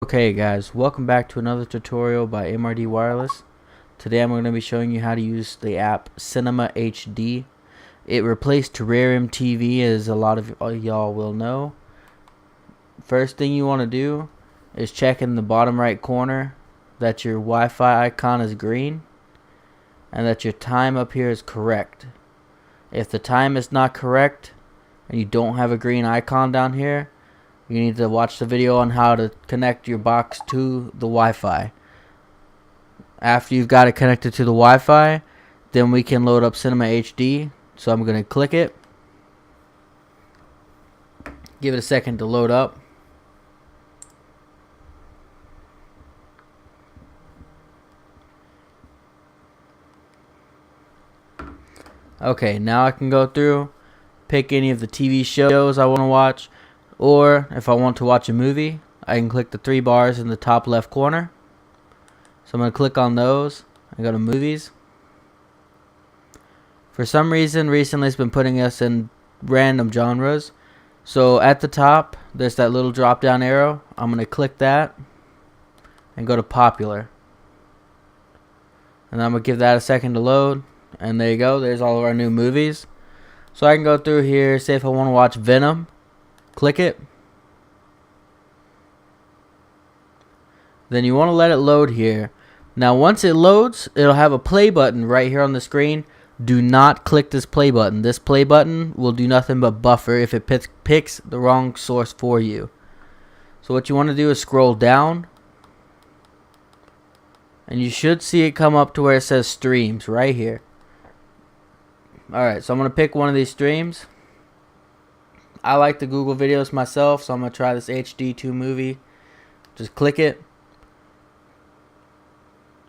Okay guys, welcome back to another tutorial by MRDWireless. Today I'm going to be showing you how to use the app CinemaHD. It replaced Terrarium TV, as a lot of y'all will know. First thing you want to do is check in the bottom right corner that your Wi-Fi icon is green and that your time up here is correct. If the time is not correct and you don't have a green icon down here, you need to watch the video on how to connect your box to the Wi-Fi. After you've got it connected to the Wi-Fi, then we can load up CinemaHD. So I'm going to click it. Give it a second to load up. Okay, now I can go through, pick any of the TV shows I want to watch. Or if I want to watch a movie, I can click the three bars in the top left corner. So I'm going to click on those and go to movies. For some reason, recently it's been putting us in random genres. So at the top, there's that little drop down arrow. I'm going to click that and go to popular. And I'm going to give that a second to load. And there you go. There's all of our new movies. So I can go through here, say if I want to watch Venom. Click it. Then you want to let it load here. Now once it loads, it'll have a play button right here on the screen. Do not click this play button. This play button will do nothing but buffer if it picks the wrong source for you. So what you want to do is scroll down. And you should see it come up to where it says streams right here. Alright, so I'm going to pick one of these streams. I like the Google videos myself, so I'm going to try this HD2 movie. Just click it.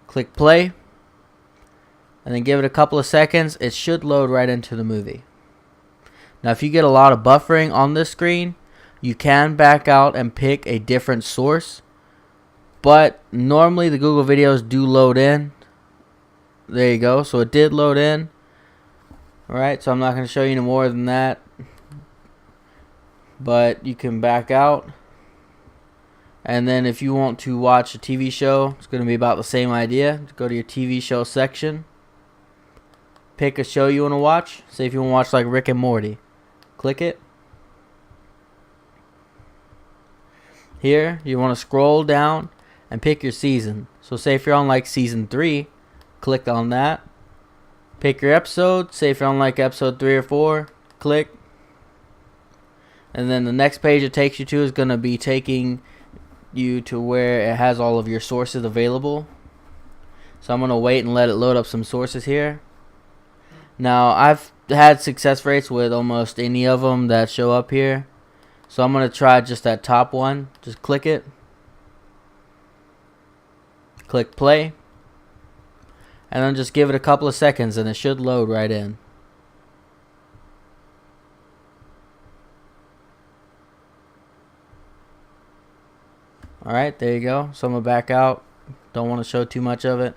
Click play. And then give it a couple of seconds. It should load right into the movie. Now if you get a lot of buffering on this screen, you can back out and pick a different source. But normally the Google videos do load in. There you go. So it did load in. Alright, so I'm not going to show you any more than that. But you can back out. And then if you want to watch a TV show, it's going to be about the same idea. Go to your TV show section. Pick a show you want to watch. Say if you want to watch like Rick and Morty. Click it. Here, you want to scroll down and pick your season. So say if you're on like season 3, click on that. Pick your episode. Say if you're on like episode 3 or 4, click. And then the next page it takes you to is going to be taking you to where it has all of your sources available. So I'm going to wait and let it load up some sources here. Now I've had success rates with almost any of them that show up here. So I'm going to try just that top one. Just click it. Click play. And then just give it a couple of seconds and it should load right in. Alright, there you go. So I'm going to back out. Don't want to show too much of it.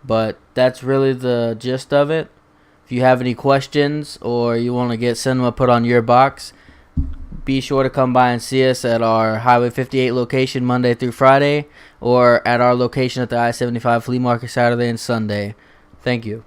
But that's really the gist of it. If you have any questions or you want to get cinema put on your box, be sure to come by and see us at our Highway 58 location Monday through Friday, or at our location at the I-75 Flea Market Saturday and Sunday. Thank you.